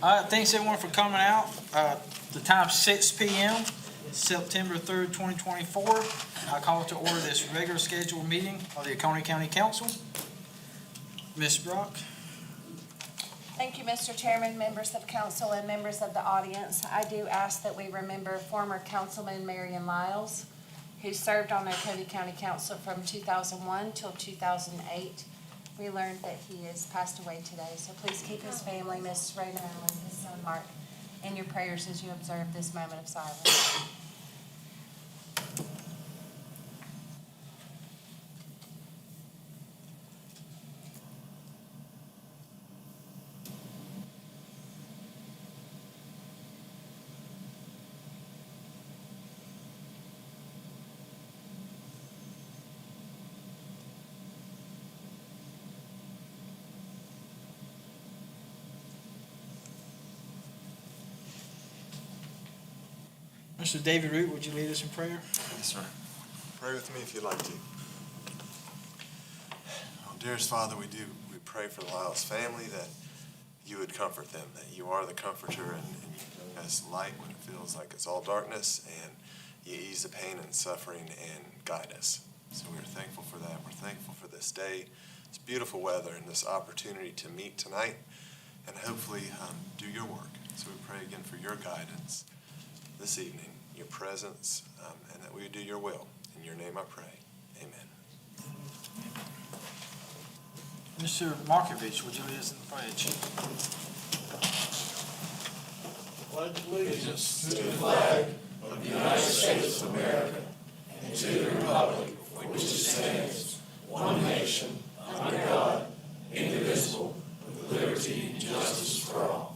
Thanks everyone for coming out. The time's 6 p.m., September 3rd, 2024. I call to order this regular scheduled meeting of the Oconee County Council. Ms. Brock. Thank you, Mr. Chairman, members of council, and members of the audience. I do ask that we remember former Councilman Marion Lyles, who served on the Oconee County Council from 2001 till 2008. We learned that he has passed away today, so please keep his family, Ms. Raina and his son Mark, in your prayers as you observe this moment of silence. Mr. David Root, would you lead us in prayer? Yes, sir. Pray with me if you'd like to. Oh, dearest Father, we pray for the Lyles family, that you would comfort them, that you are the comforter, and you bring us light when it feels like it's all darkness, and you ease the pain and suffering and guide us. So we're thankful for that. We're thankful for this day, this beautiful weather, and this opportunity to meet tonight and hopefully do your work. So we pray again for your guidance this evening, your presence, and that we would do your will. In your name I pray. Amen. Mr. Markovich, would you lead us in the pledge? Pledge allegiance to the flag of the United States of America and to the republic for which it stands, one nation, under God, indivisible, with liberty and justice for all.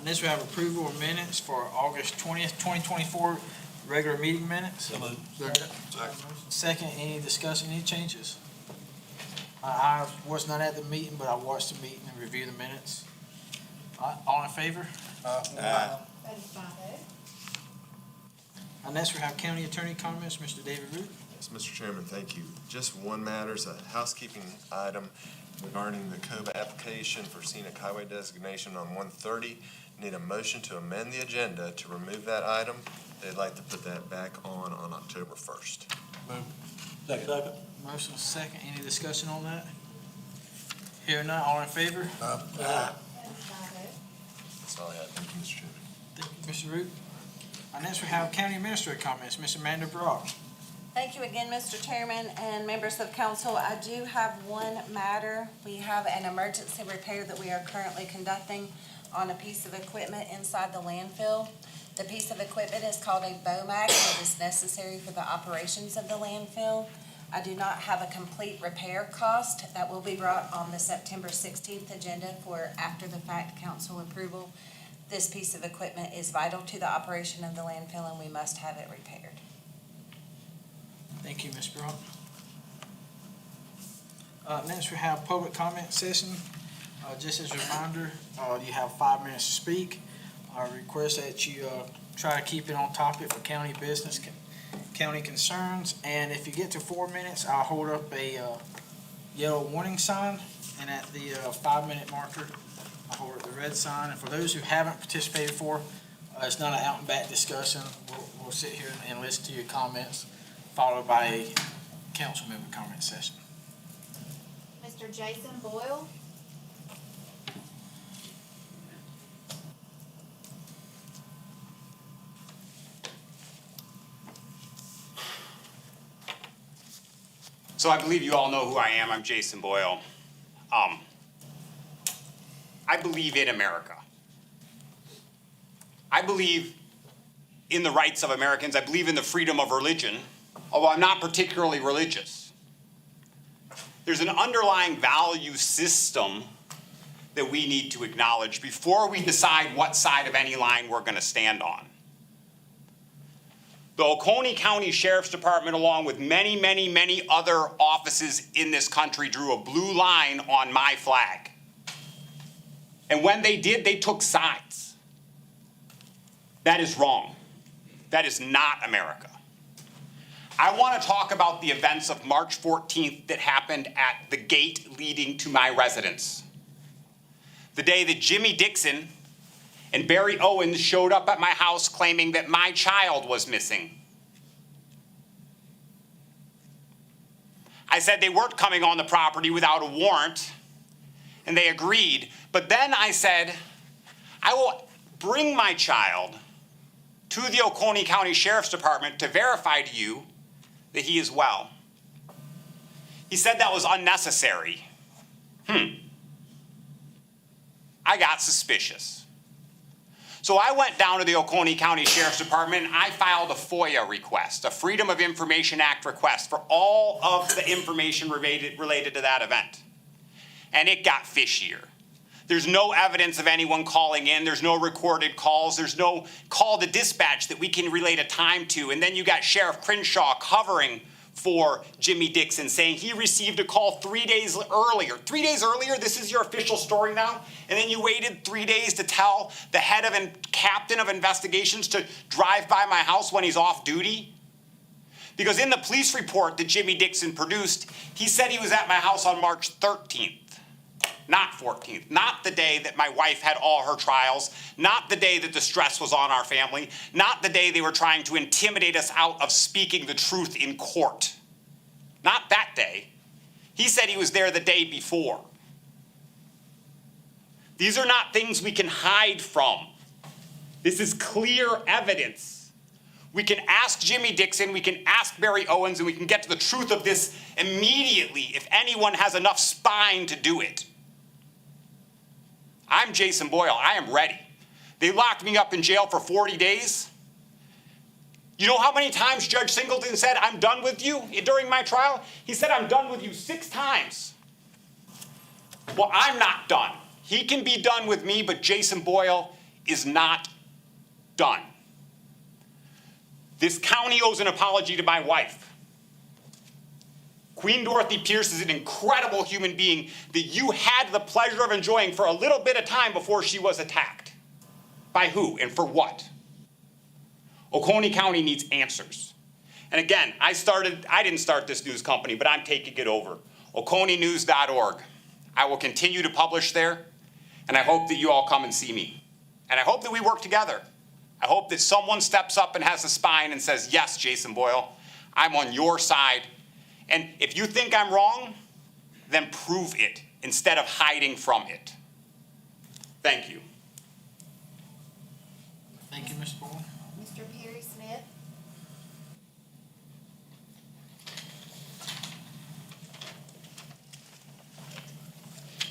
Next, we have approval of minutes for August 20th, 2024, regular meeting minutes. So moved. Second, any discussion, any changes? I was not at the meeting, but I watched the meeting and reviewed the minutes. All in favor? Next, we have county attorney comments. Mr. David Root. Yes, Mr. Chairman, thank you. Just one matter is a housekeeping item regarding the COBA application for scenic highway designation on 130. Need a motion to amend the agenda to remove that item. They'd like to put that back on October 1st. Second. Motion second. Any discussion on that? Hearing none, all in favor? That's all I have. Thank you, Mr. Chairman. Thank you, Mr. Root. Next, we have county administrator comments. Mr. Amanda Brock. Thank you again, Mr. Chairman and members of council. I do have one matter. We have an emergency repair that we are currently conducting on a piece of equipment inside the landfill. The piece of equipment is called a BOMAC that is necessary for the operations of the landfill. I do not have a complete repair cost. That will be brought on the September 16th agenda for after the fact council approval. This piece of equipment is vital to the operation of the landfill and we must have it repaired. Thank you, Ms. Brock. Next, we have public comment session. Just as a reminder, you have 5 minutes to speak. I request that you try to keep it on topic for county business, county concerns. And if you get to 4 minutes, I'll hold up a yellow warning sign. And at the 5-minute marker, I'll hold up the red sign. And for those who haven't participated before, it's not an out and back discussion. We'll sit here and listen to your comments, followed by a council member comment session. Mr. Jason Boyle. So I believe you all know who I am. I'm Jason Boyle. I believe in America. I believe in the rights of Americans. I believe in the freedom of religion, although I'm not particularly religious. There's an underlying value system that we need to acknowledge before we decide what side of any line we're going to stand on. The Oconee County Sheriff's Department, along with many, many, many other offices in this country, drew a blue line on my flag. And when they did, they took sides. That is wrong. That is not America. I want to talk about the events of March 14th that happened at the gate leading to my residence. The day that Jimmy Dixon and Barry Owens showed up at my house claiming that my child was missing. I said they weren't coming on the property without a warrant, and they agreed. But then I said, I will bring my child to the Oconee County Sheriff's Department to verify to you that he is well. He said that was unnecessary. I got suspicious. So I went down to the Oconee County Sheriff's Department and I filed a FOIA request, a Freedom of Information Act request for all of the information related to that event. And it got fishier. There's no evidence of anyone calling in. There's no recorded calls. There's no call to dispatch that we can relate a time to. And then you got Sheriff Crenshaw covering for Jimmy Dixon, saying he received a call 3 days earlier. 3 days earlier, this is your official story now? And then you waited 3 days to tell the head of and captain of investigations to drive by my house when he's off duty? Because in the police report that Jimmy Dixon produced, he said he was at my house on March 13th. Not 14th, not the day that my wife had all her trials, not the day that the stress was on our family, not the day they were trying to intimidate us out of speaking the truth in court. Not that day. He said he was there the day before. These are not things we can hide from. This is clear evidence. We can ask Jimmy Dixon, we can ask Barry Owens, and we can get to the truth of this immediately if anyone has enough spine to do it. I'm Jason Boyle. I am ready. They locked me up in jail for 40 days. You know how many times Judge Singleton said, I'm done with you during my trial? He said, I'm done with you 6 times. Well, I'm not done. He can be done with me, but Jason Boyle is not done. This county owes an apology to my wife. Queen Dorothy Pierce is an incredible human being that you had the pleasure of enjoying for a little bit of time before she was attacked. By who and for what? Oconee County needs answers. And again, I didn't start this news company, but I'm taking it over. OconeeNews.org. I will continue to publish there, and I hope that you all come and see me. And I hope that we work together. I hope that someone steps up and has the spine and says, yes, Jason Boyle, I'm on your side. And if you think I'm wrong, then prove it instead of hiding from it. Thank you. Thank you, Mr. Boyle. Mr. Perry Smith.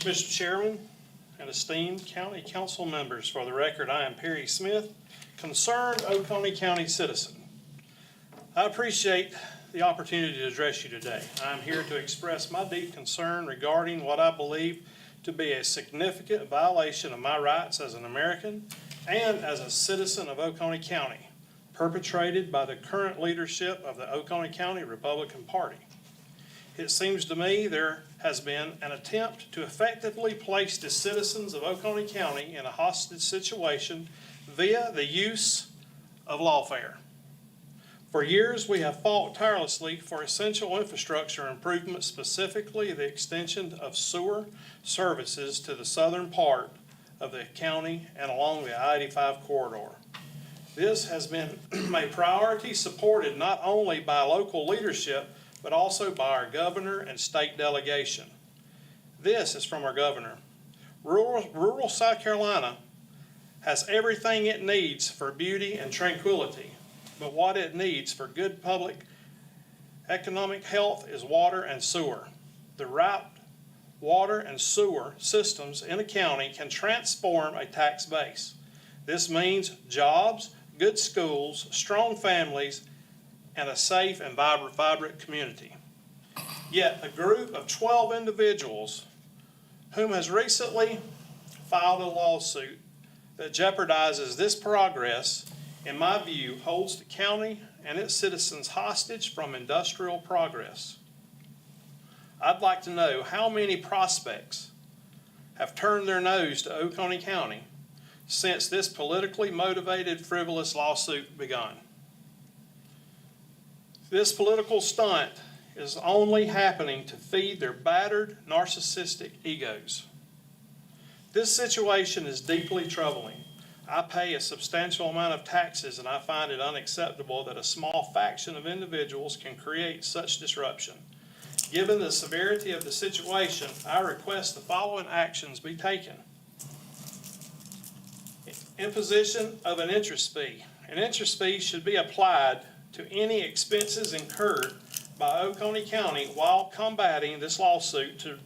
Mr. Chairman and esteemed county council members, for the record, I am Perry Smith, concerned Oconee County citizen. I appreciate the opportunity to address you today. I am here to express my deep concern regarding what I believe to be a significant violation of my rights as an American and as a citizen of Oconee County, perpetrated by the current leadership of the Oconee County Republican Party. It seems to me there has been an attempt to effectively place the citizens of Oconee County in a hostage situation via the use of lawfare. For years, we have fought tirelessly for essential infrastructure improvements, specifically the extension of sewer services to the southern part of the county and along the I-85 corridor. This has been a priority supported not only by local leadership, but also by our governor and state delegation. This is from our governor. Rural South Carolina has everything it needs for beauty and tranquility. But what it needs for good public economic health is water and sewer. The right water and sewer systems in a county can transform a tax base. This means jobs, good schools, strong families, and a safe and vibrant community. Yet a group of 12 individuals whom has recently filed a lawsuit that jeopardizes this progress, in my view, holds the county and its citizens hostage from industrial progress. I'd like to know how many prospects have turned their nose to Oconee County since this politically motivated, frivolous lawsuit begun. This political stunt is only happening to feed their battered, narcissistic egos. This situation is deeply troubling. I pay a substantial amount of taxes, and I find it unacceptable that a small faction of individuals can create such disruption. Given the severity of the situation, I request the following actions be taken. Imposition of an interest fee. An interest fee should be applied to any expenses incurred by Oconee County while combating this lawsuit to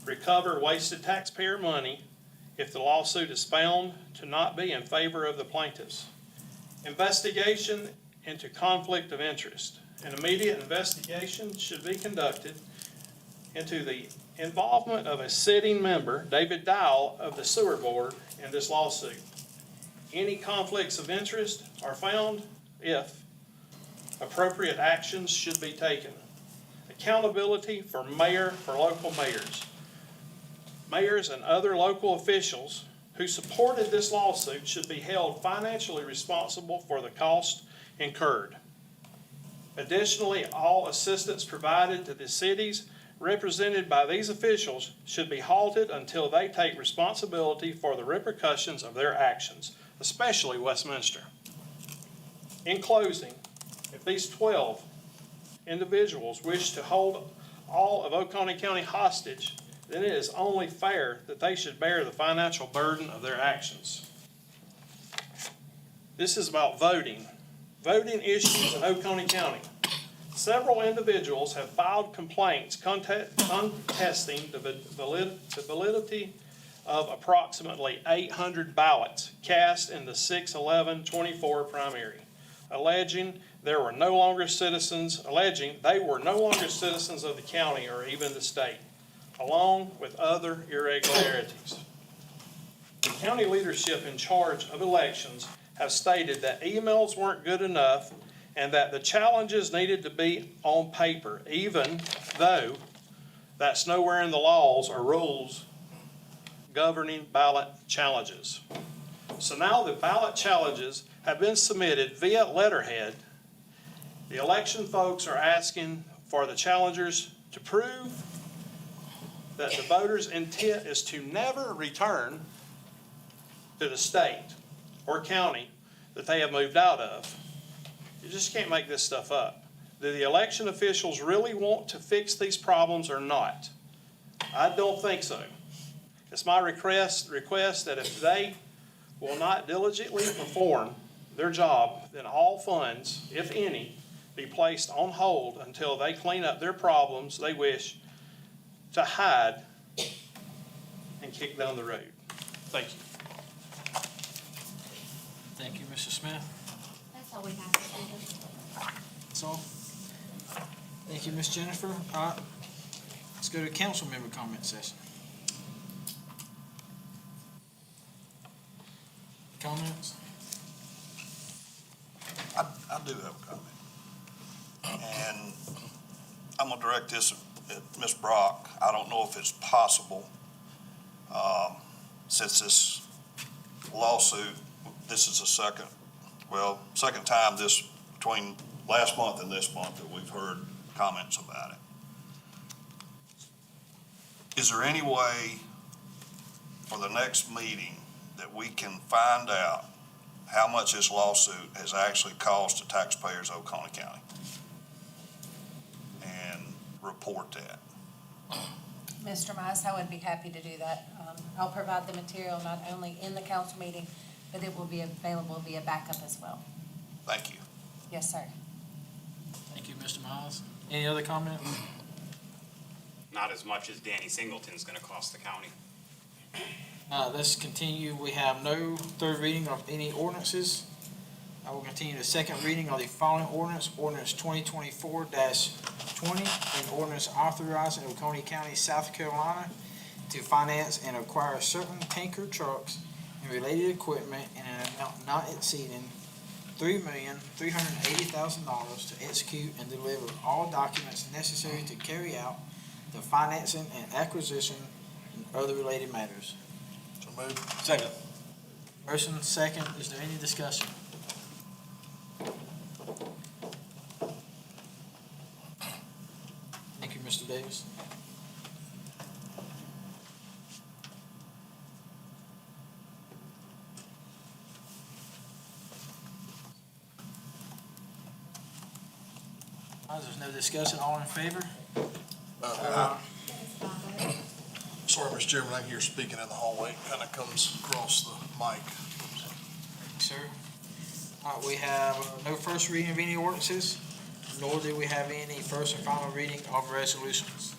recover wasted taxpayer money if the lawsuit is found to not be in favor of the plaintiffs. Investigation into conflict of interest. An immediate investigation should be conducted into the involvement of a sitting member, David Dial, of the Sewer Board in this lawsuit. Any conflicts of interest are found if appropriate actions should be taken. Accountability for local mayors. Mayors and other local officials who supported this lawsuit should be held financially responsible for the cost incurred. Additionally, all assistance provided to the cities represented by these officials should be halted until they take responsibility for the repercussions of their actions, especially Westminster. In closing, if these 12 individuals wish to hold all of Oconee County hostage, then it is only fair that they should bear the financial burden of their actions. This is about voting. Voting issues in Oconee County. Several individuals have filed complaints contesting the validity of approximately 800 ballots cast in the 6/11/24 primary, alleging they were no longer citizens of the county or even the state, along with other irregularities. The county leadership in charge of elections have stated that emails weren't good enough and that the challenges needed to be on paper, even though that's nowhere in the laws or rules governing ballot challenges. So now the ballot challenges have been submitted via letterhead. The election folks are asking for the challengers to prove that the voters' intent is to never return to the state or county that they have moved out of. You just can't make this stuff up. Do the election officials really want to fix these problems or not? I don't think so. It's my request that if they will not diligently perform their job, then all funds, if any, be placed on hold until they clean up their problems they wish to hide and kick down the road. Thank you. Thank you, Mr. Smith. That's all we have, Mr. Chairman. That's all. Thank you, Ms. Jennifer. All right, let's go to council member comment session. Comments? I do have a comment. And I'm gonna direct this at Ms. Brock. I don't know if it's possible, since this lawsuit, this is the second time between last month and this month that we've heard comments about it. Is there any way for the next meeting that we can find out how much this lawsuit has actually cost the taxpayers of Oconee County and report that? Mr. Mize, I would be happy to do that. I'll provide the material not only in the council meeting, but it will be available via backup as well. Thank you. Yes, sir. Thank you, Mr. Miles. Any other comments? Not as much as Danny Singleton's gonna cost the county. Let's continue. We have no third reading of any ordinances. I will continue the second reading of the following ordinance, ordinance 2024-20, an ordinance authorizing Oconee County, South Carolina to finance and acquire certain tanker trucks and related equipment in an amount not exceeding $3,380,000 to execute and deliver all documents necessary to carry out the financing and acquisition and other related matters. So move. Second. First and second, is there any discussion? There's no discussion, all in favor? Sorry, Mr. Chairman, I hear speaking in the hallway, kind of comes across the mic. Sir. All right, we have no first reading of any ordinances, nor do we have any first and final reading of resolutions.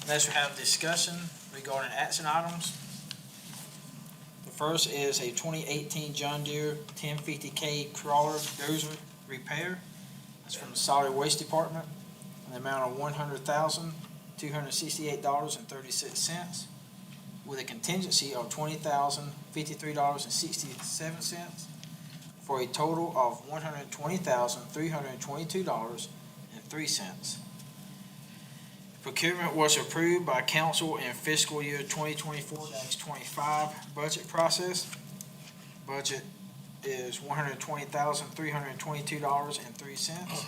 Next, we have discussion regarding action items. The first is a 2018 John Deere 1050K crawler dozer repair. That's from the Solid Waste Department, in the amount of $100,268.36, with a contingency of $20,053.67, for a total of $120,322.03. Procurement was approved by council in fiscal year 2024-25 budget process. Budget is $120,322.03.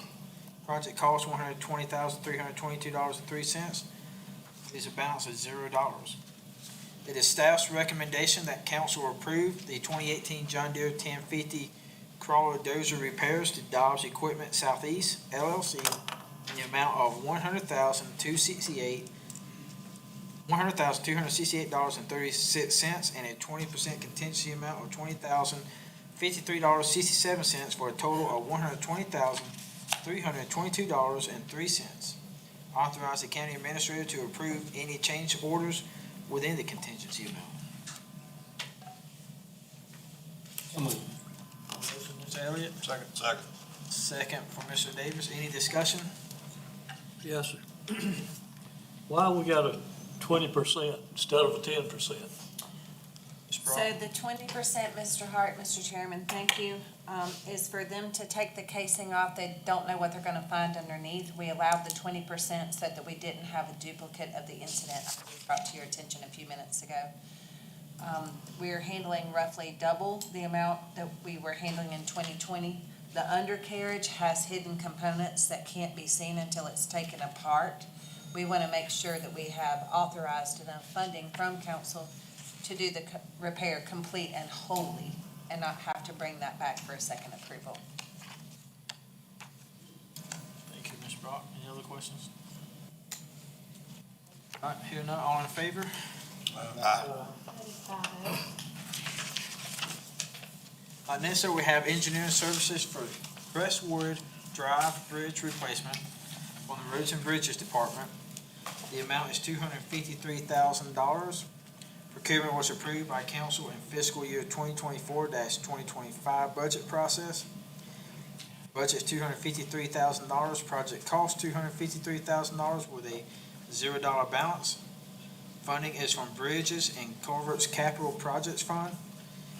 Project cost $120,322.03. Is a balance of $0. It is staff's recommendation that council approve the 2018 John Deere 1050 crawler dozer repairs to Dobbs Equipment Southeast LLC in the amount of $100,268.36 and a 20% contingency amount of $20,053.67 for a total of $120,322.03. Authorize the county administrator to approve any change orders within the contingency amount. Motion, Mr. Elliott. Second. Second from Mr. Davis. Any discussion? Yes, sir. Why we got a 20% instead of a 10%? Ms. Brock? So the 20%, Mr. Hart, Mr. Chairman, thank you, is for them to take the casing off. They don't know what they're gonna find underneath. We allowed the 20% so that we didn't have a duplicate of the incident I brought to your attention a few minutes ago. We are handling roughly double the amount that we were handling in 2020. The undercarriage has hidden components that can't be seen until it's taken apart. We want to make sure that we have authorized enough funding from council to do the repair complete and wholly, and not have to bring that back for a second approval. Thank you, Ms. Brock. Any other questions? All right, here none, all in favor? Next up, we have engineering services for Crestwood Drive Bridge replacement from the Roads and Bridges Department. The amount is $253,000. Procurement was approved by council in fiscal year 2024-2025 budget process. Budget is $253,000. Project cost $253,000 with a $0 balance. Funding is from Bridges and Culverts Capital Projects Fund.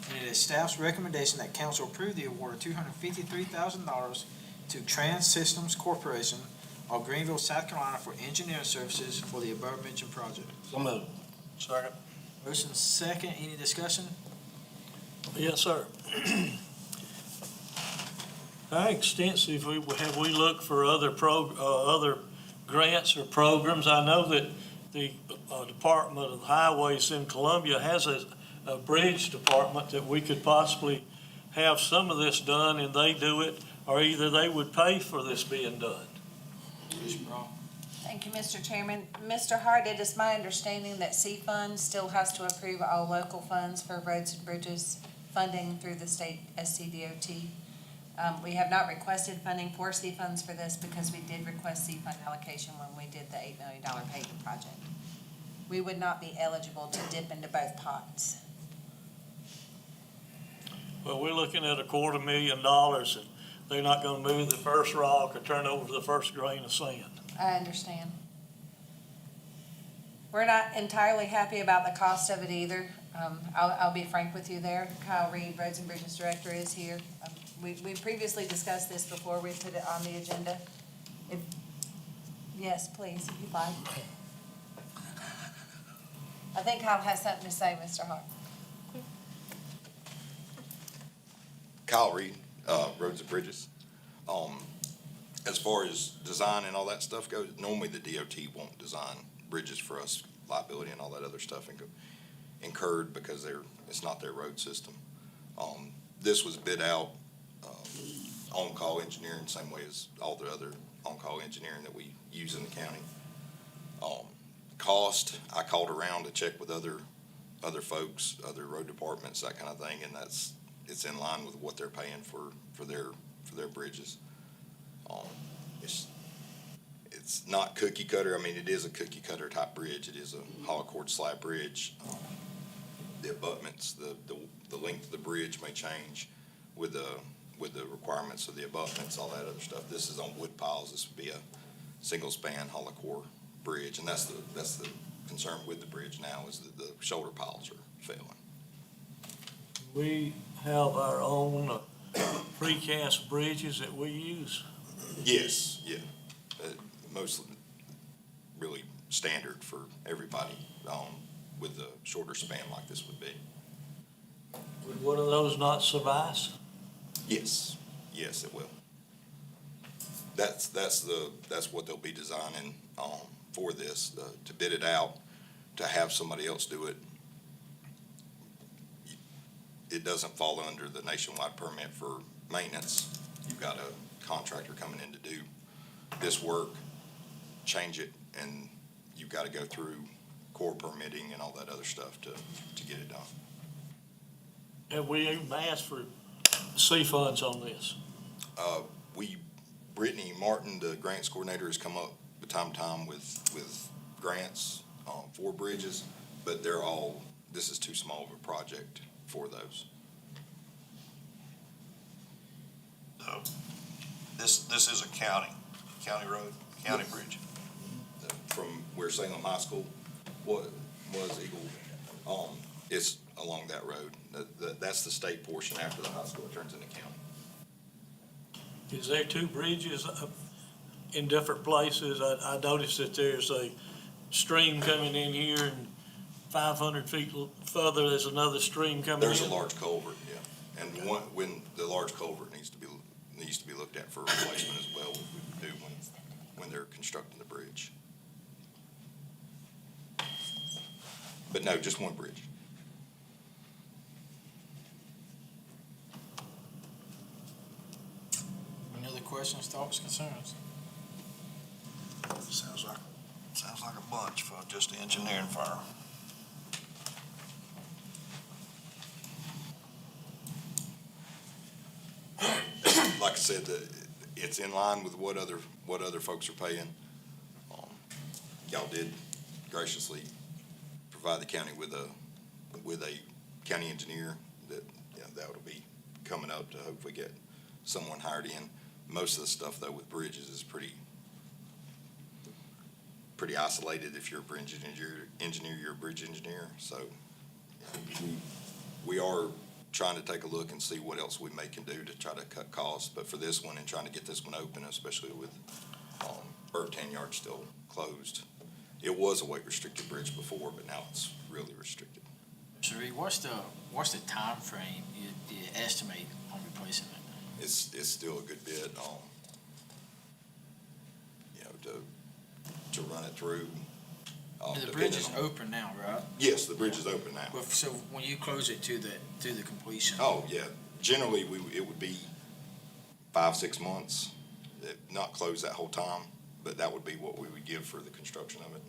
And it is staff's recommendation that council approve the award of $253,000 to Trans Systems Corporation of Greenville, South Carolina for engineering services for the above mentioned project. So moved. Second. Motion second, any discussion? Yes, sir. How extensive have we looked for other grants or programs? I know that the Department of Highways in Columbia has a bridge department that we could possibly have some of this done and they do it, or either they would pay for this being done. Ms. Brown. Thank you, Mr. Chairman. Mr. Hart, it is my understanding that C-Fund still has to approve all local funds for roads and bridges funding through the state SCDOT. We have not requested funding for C-Funds for this because we did request C-Fund allocation when we did the $8 million paving project. We would not be eligible to dip into both pots. Well, we're looking at $250,000 and they're not gonna move the first rock or turn over the first grain of sand. I understand. We're not entirely happy about the cost of it either. I'll be frank with you there. Kyle Reed, Roads and Bridges Director, is here. We previously discussed this before we put it on the agenda. Yes, please, if you'd like. I think Kyle has something to say, Mr. Hart. Kyle Reed, Roads and Bridges. As far as design and all that stuff goes, normally the DOT won't design bridges for us, liability and all that other stuff incurred because it's not their road system. This was bid out on-call engineering, same way as all the other on-call engineering that we use in the county. Cost, I called around to check with other folks, other road departments, that kind of thing, and it's in line with what they're paying for their bridges. It's not cookie cutter. I mean, it is a cookie cutter type bridge. It is a hollow cord slab bridge. The abutments, the length of the bridge may change with the requirements of the abutments, all that other stuff. This is on wood piles. This would be a single span hollow core bridge, and that's the concern with the bridge now, is that the shoulder piles are failing. We have our own precast bridges that we use. Yes, yeah. Mostly really standard for everybody, with a shorter span like this would be. Would one of those not suffice? Yes, it will. That's what they'll be designing, for this, to bid it out, to have somebody else do it. It doesn't fall under the nationwide permit for maintenance. You've got a contractor coming in to do this work, change it, and you've got to go through core permitting and all that other stuff to get it done. And we even asked for C funds on this. Brittany Martin, the grants coordinator, has come up time to time with grants, for bridges, but this is too small of a project for those. This is a county road, county bridge. From where Salem High School was Eagle, it's along that road. That's the state portion. After the high school, it turns into county. Is there two bridges in different places? I noticed that there's a stream coming in here, and 500 feet further, there's another stream coming in. There's a large culvert, yeah, and when the large culvert needs to be looked at for replacement as well, we would do when they're constructing the bridge. But no, just one bridge. Any other questions, thoughts, concerns? Sounds like a bunch for just the engineering firm. Like I said, it's in line with what other folks are paying. Y'all did graciously provide the county with a county engineer that'll be coming up to hopefully get someone hired in. Most of the stuff though with bridges is pretty isolated. If you're a bridge engineer, you're a bridge engineer. So we are trying to take a look and see what else we can do to try to cut costs. But for this one and trying to get this one open, especially with Burke Tan Yard still closed. It was a weight restricted bridge before, but now it's really restricted. Mr. Reed, what's the time frame you estimate on replacing it? It's still a good bit, to run it through. The bridge is open now, right? Yes, the bridge is open now. So when you close it to the completion? Oh, yeah. Generally, it would be 5-6 months, not closed that whole time, but that would be what we would give for the construction of it.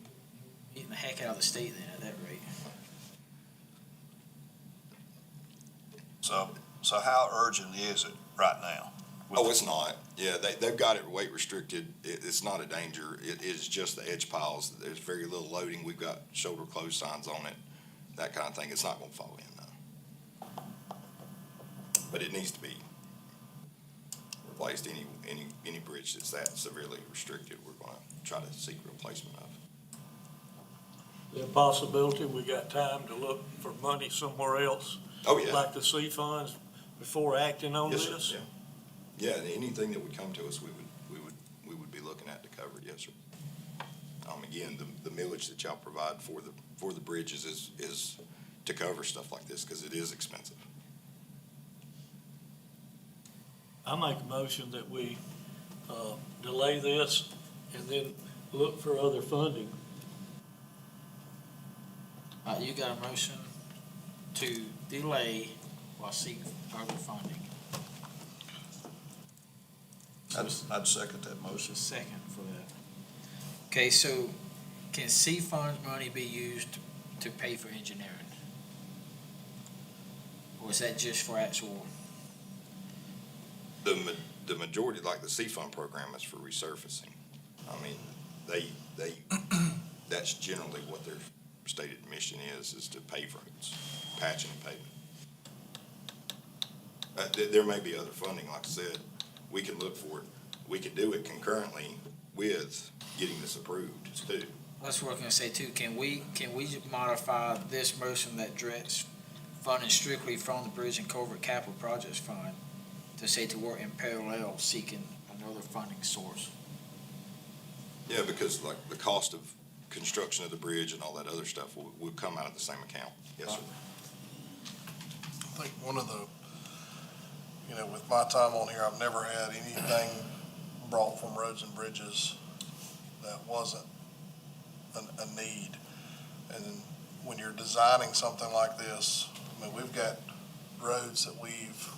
Getting the heck out of the state then at that rate. So how urgent is it right now? Oh, it's not. Yeah, they've got it weight restricted. It's not a danger. It is just the edge piles. There's very little loading. We've got shoulder close signs on it, that kind of thing. It's not going to fall in, though. But it needs to be replaced. Any bridge that's that severely restricted, we're going to try to seek replacement of. The possibility we got time to look for money somewhere else? Oh, yeah. Like the C funds before acting on Yes, sir. this? Yeah, anything that would come to us, we would be looking at to cover it, yes, sir. Again, the millage that y'all provide for the bridges is to cover stuff like this, because it is expensive. I make a motion that we delay this and then look for other funding. You got a motion to delay while seeking further funding. I'd second that motion. Second for that. Okay, so can C funds money be used to pay for engineering? Or is that just for actual, The majority, like the C Fund program is for resurfacing. I mean, they, that's generally what their stated mission is to pave roads, patching and paving. There may be other funding, like I said, we can look for it. We could do it concurrently with getting this approved too. that's what I was gonna say too, can we modify this motion that directs funding strictly from the Bridge and Culvert Capital Projects Fund to say to work in parallel seeking another funding source? Yeah, because like the cost of construction of the bridge and all that other stuff will come out of the same account. Yes, sir. I think one of the, with my time on here, I've never had anything brought from Roads and Bridges that wasn't a need. And when you're designing something like this, I mean, we've got roads that we've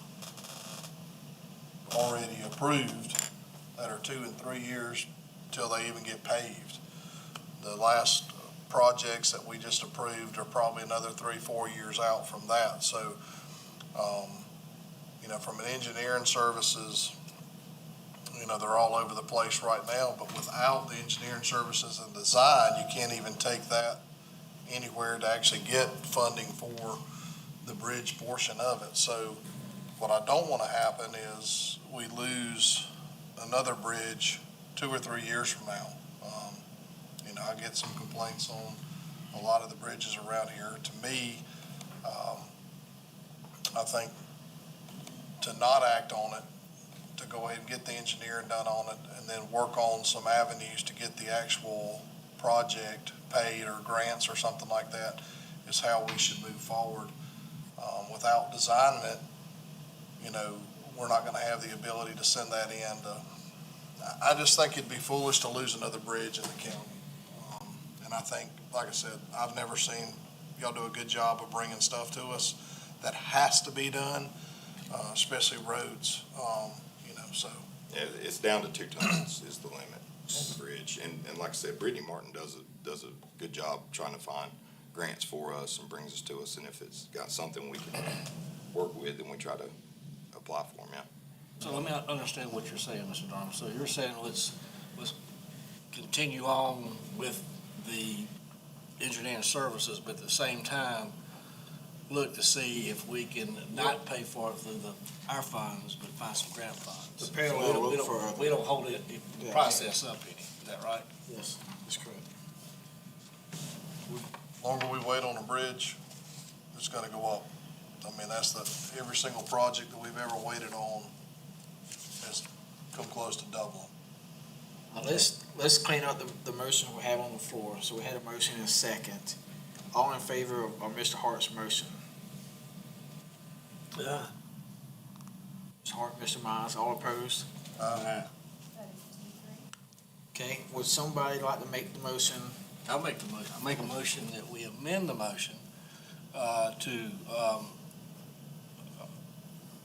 already approved that are 2 and 3 years till they even get paved. The last projects that we just approved are probably another 3-4 years out from that. So, from an engineering services, they're all over the place right now, but without the engineering services and design, you can't even take that anywhere to actually get funding for the bridge portion of it. So what I don't want to happen is we lose another bridge 2 or 3 years from now. I get some complaints on a lot of the bridges around here. To me, I think to not act on it, to go ahead and get the engineering done on it, and then work on some avenues to get the actual project paid or grants or something like that is how we should move forward. Without designing it, we're not going to have the ability to send that in. I just think it'd be foolish to lose another bridge in the county. And I think, like I said, I've never seen y'all do a good job of bringing stuff to us that has to be done, especially roads, so. Yeah, it's down to 2 tons is the limit on the bridge. And like I said, Brittany Martin does a good job trying to find grants for us and brings us to us. And if it's got something we can work with, then we try to apply for them, yeah. So let me understand what you're saying, Mr. Donald. So you're saying let's continue on with the engineering services, but at the same time, look to see if we can not pay for it through our funds, but find some grant funds. The parallel We look for don't- we don't hold the process up any, is that right? Yes, that's correct. Longer we wait on a bridge, it's gonna go up. I mean, every single project that we've ever waited on has come close to doubling. Now, let's clean up the motion we have on the floor. So we had a motion and a second. All in favor of Mr. Hart's motion? Yeah. Mr. Hart, Mr. Mize, all opposed? Okay, would somebody like to make the motion? I'll make the motion. I'll make a motion that we amend the motion to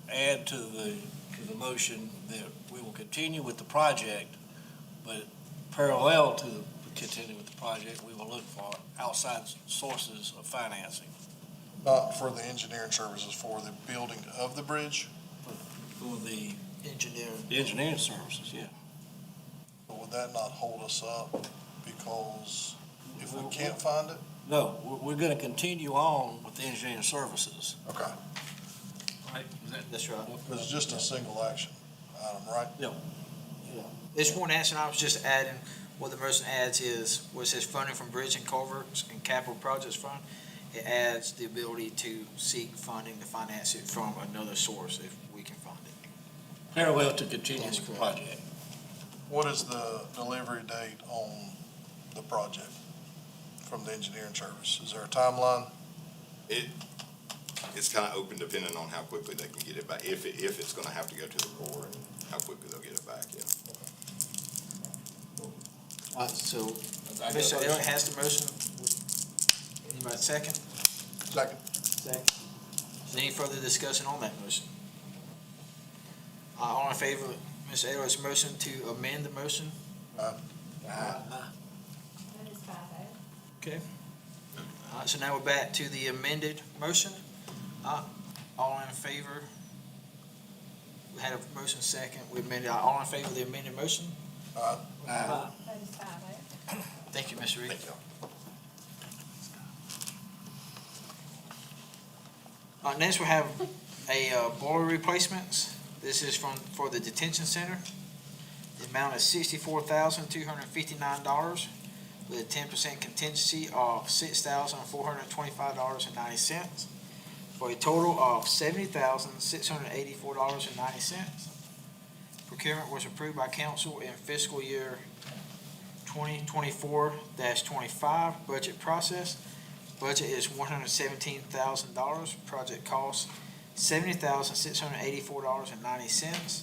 add to the motion that we will continue with the project, but parallel to continue with the project, we will look for outside sources of financing. Not for the engineering services, for the building of the bridge. For the Engineering. services, yeah. But would that not hold us up? Because if we can't find it? No, we're gonna continue on with the engineering services. Okay. Right? That's right. It's just a single action item, right? Yeah. This one action, I was just adding, what the motion adds is, where it says funding from Bridge and Culverts and Capital Projects Fund, it adds the ability to seek funding to finance it from another source if we can find it. Parallel to continue with the project. What is the delivery date on the project from the engineering service? Is there a timeline? It's kind of open depending on how quickly they can get it back. If it's going to have to go to the board, how quickly they'll get it back, yeah. So, Mr. Elliott has the motion. Anybody second? Second. Second. Is there any further discussion on that motion? All in favor, Mr. Ellis' motion to amend the motion. That is 5-0. Okay. All right, so now we're back to the amended motion. All in favor? We had a motion second. We amended, all in favor of the amended motion? That is 5-0. Thank you, Mr. Reed. Thank you. Next we have a boiler replacements. This is for the detention center. The amount is $64,259 with a 10% contingency of $6,425.90 for a total of $70,684.90. Procurement was approved by council in fiscal year 2024-25 budget process. Budget is $117,000. Project cost $70,684.90.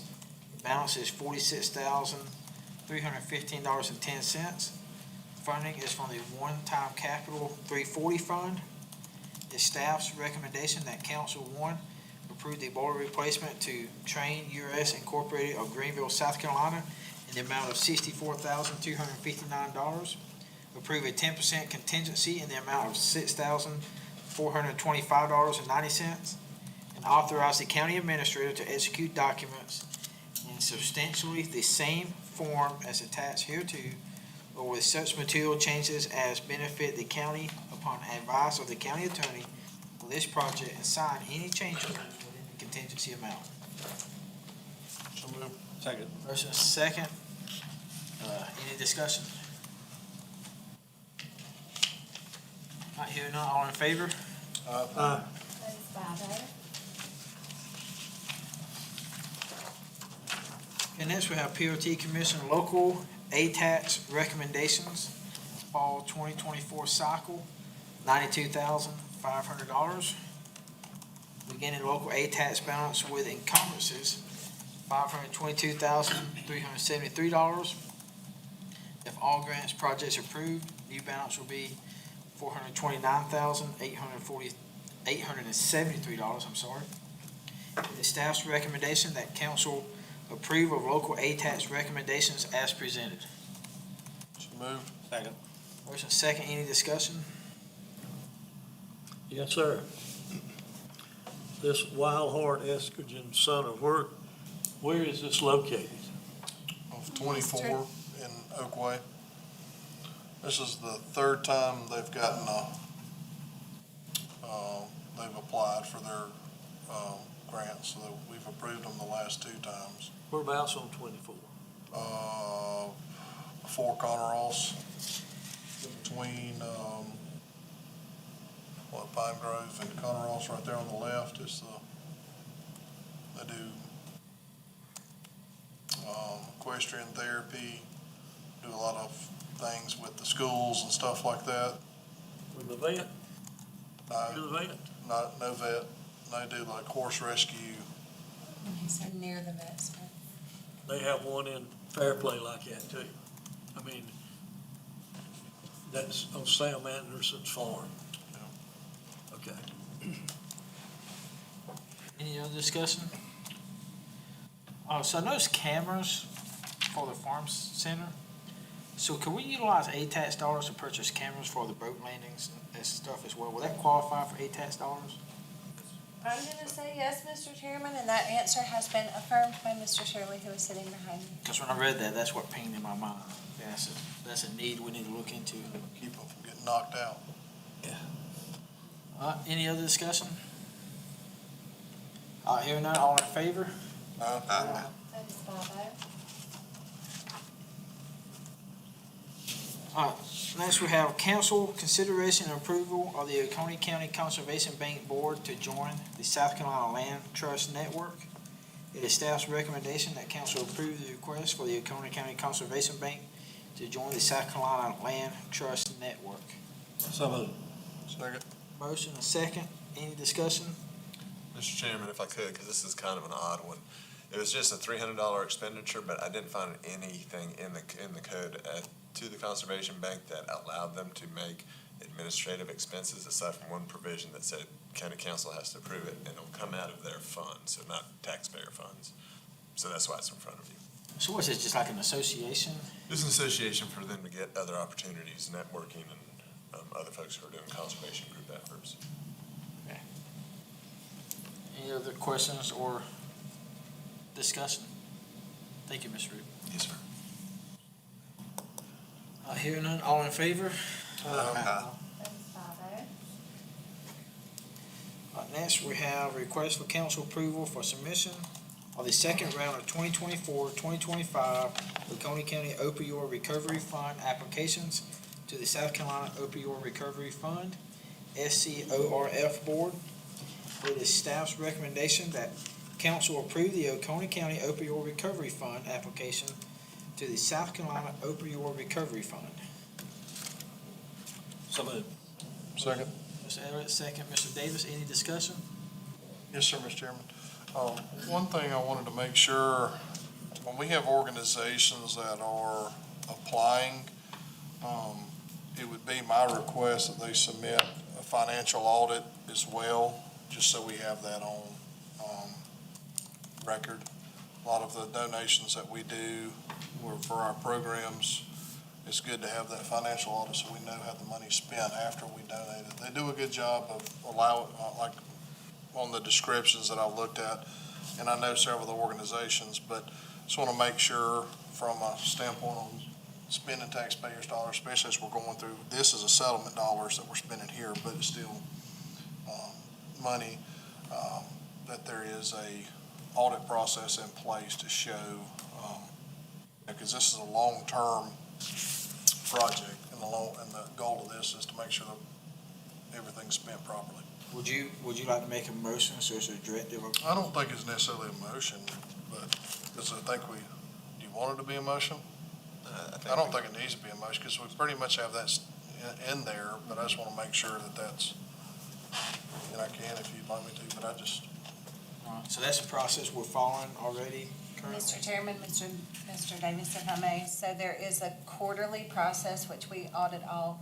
Balance is $46,315.10. Funding is from the one-time capital 340 fund. It's staff's recommendation that council, one, approve the boiler replacement to Train US Incorporated of Greenville, South Carolina in the amount of $64,259. Approve a 10% contingency in the amount of $6,425.90. And authorize the county administrator to execute documents in substantially the same form as attached hereto, or with such material changes as benefit the county upon advice of the county attorney for this project, and sign any changes within the contingency amount. So moved. Second. Motion is second. Any discussion? Not hearing none, all in favor? That is 5-0. And next we have POT Commission Local ATAX Recommendations, Fall 2024 Cycle, $92,500. Beginning local ATAX balance with encumbrances, $522,373. If all grants projects approved, new balance will be $429,873, I'm sorry. The staff's recommendation that council approve of local ATAX recommendations as presented. So moved. Second. Motion second, any discussion? Yes, sir. This Wild Heart Estrogen Center, where is this located? Off 24 in Oakway. This is the third time they've gotten they've applied for their grants, so that we've approved them the last 2 times. Whereabouts on 24? Before Connor Ross, between, Pine Grove and Connor Ross, right there on the left, is they do, equestrian therapy, do a lot of things with the schools and stuff like that. With the vet? You're the vet? No vet, they do like horse rescue. So near the vestment. They have one in Fairplay like that too. I mean, that's on Sam Anderson's farm. Okay. Any other discussion? So I noticed cameras for the farm center. So can we utilize ATAX dollars to purchase cameras for the boat landings and stuff as well? Will that qualify for ATAX dollars? I'm gonna say yes, Mr. Chairman, and that answer has been affirmed by Mr. Shirley, who is sitting behind me. Because when I read that, that's what pinged in my mind. Yeah, that's a need we need to look into. Keep them from getting knocked out. Any other discussion? Hearing none, all in favor? That is 5-0. Next we have council consideration and approval of the Oconee County Conservation Bank Board to join the South Carolina Land Trust Network. It is staff's recommendation that council approve the request for the Oconee County Conservation Bank to join the South Carolina Land Trust Network. So moved. Second. Motion and second. Any discussion? Mr. Chairman, if I could, because this is kind of an odd one. It was just a $300 expenditure, but I didn't find anything in the code to the Conservation Bank that allowed them to make administrative expenses, aside from one provision that said county council has to approve it, and it'll come out of their funds, so not taxpayer funds. So that's why it's in front of you. So what's it, just like an association? It's an association for them to get other opportunities, networking, and other folks who are doing conservation group efforts. Any other questions or discussion? Thank you, Ms. Root. Yes, sir. Hearing none, all in favor? Votes 5-0. Next, we have request for council approval for submission of the second round of 2024-2025 Oconee County Opioid Recovery Fund applications to the South Carolina Opioid Recovery Fund, SCORF Board. It is staff's recommendation that council approve the Oconee County Opioid Recovery Fund application to the South Carolina Opioid Recovery Fund. So moved. Second. Mr. Everett, second. Mr. Davis, any discussion? Yes, sir, Mr. Chairman. One thing I wanted to make sure, when we have organizations that are applying, it would be my request that they submit a financial audit as well, just so we have that on record. A lot of the donations that we do were for our programs. It's good to have that financial audit so we know how the money's spent after we donate it. They do a good job of like on the descriptions that I've looked at, and I know several of the organizations, but just want to make sure from a standpoint on spending taxpayers' dollars, especially as we're going through, this is a settlement dollars that we're spending here, but it's still money, that there is a audit process in place to show, because this is a long-term project, and the goal of this is to make sure that everything's spent properly. Would you like to make a motion, so it's a directive? I don't think it's necessarily a motion, but because I think do you want it to be a motion? I don't think it needs to be a motion, because we pretty much have that in there, but I just want to make sure that that's, and I can if you'd like me to, but I just. So that's the process we're following already currently? Mr. Chairman, Mr. Davis, if I may, so there is a quarterly process which we audit all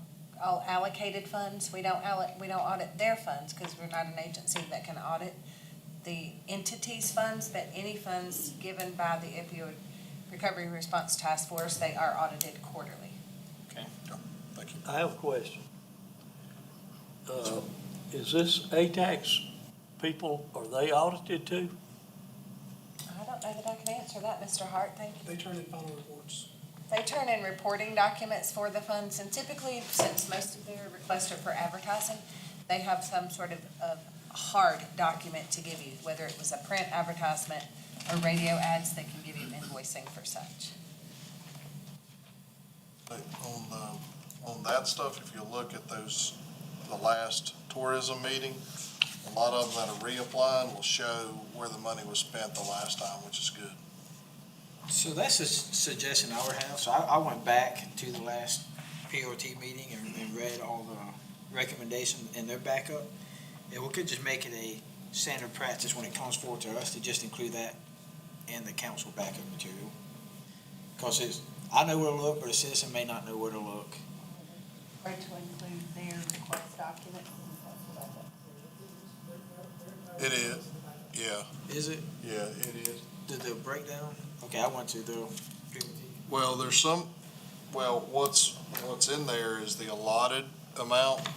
allocated funds. We don't audit their funds because we're not an agency that can audit the entity's funds, but any funds given by the Opioid Recovery Response Task Force, they are audited quarterly. Okay. Thank you. I have a question. Is this ATAX people, are they audited too? I don't know that I can answer that, Mr. Hart, thank you. They turn in final reports. They turn in reporting documents for the funds, and typically, since most of their requests are for advertising, they have some sort of hard document to give you, whether it was a print advertisement or radio ads, they can give you invoicing for such. But on that stuff, if you look at the last tourism meeting, a lot of them that are reapplying will show where the money was spent the last time, which is good. So that's a suggestion I would have. So I went back to the last POT meeting and read all the recommendations and their backup. And we could just make it a standard practice when it comes forward to us to just include that in the council backup material. Because I know where to look, but a citizen may not know where to look. Or to include their request documents. It is, yeah, Is it? yeah, it is. The breakdown? Okay, I went to the POT. Well, what's in there is the allotted amount.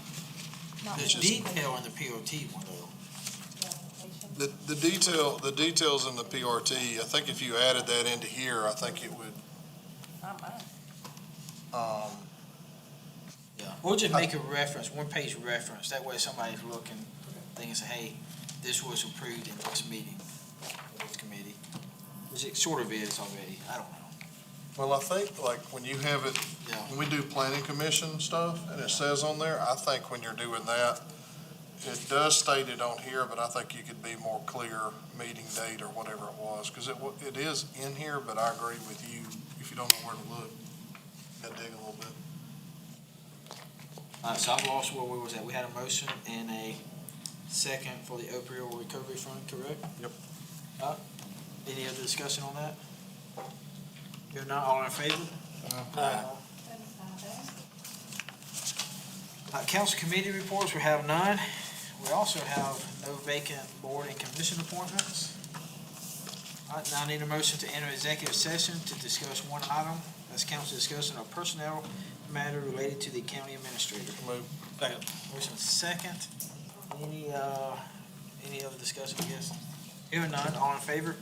There's detail in the POT one though. The details in the PRT, I think if you added that into here, I think it would, Not mine. Yeah, we'll just make a reference, one-page reference, that way somebody's looking, they can say, hey, this was approved in this meeting, or this committee, which it sort of is already, I don't know. well, I think like when you have it, Yeah. when we do planning commission stuff and it says on there, I think when you're doing that, it does state it on here, but I think you could be more clear meeting date or whatever it was, because it is in here, but I agree with you, if you don't know where to look, you gotta dig a little bit. So I've lost where we was at, we had a motion and a second for the opioid recovery fund, correct? Yep. Any other discussion on that? If not, all in favor? Votes 5-0. Council committee reports, we have none. We also have no vacant board and commission appointments. Now I need a motion to enter executive session to discuss one item. That's council discussion of personnel matter related to the county administrator. Move. Second. Motion second. Any other discussion, I guess? Hearing none, all in favor?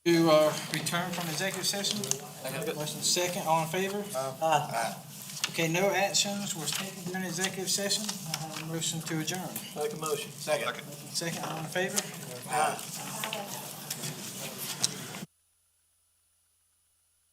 To return from executive session. Motion second, all in favor? Aye. Okay, no actions was taken during executive session. I have a motion to adjourn. Make a motion. Second, all in favor? Aye.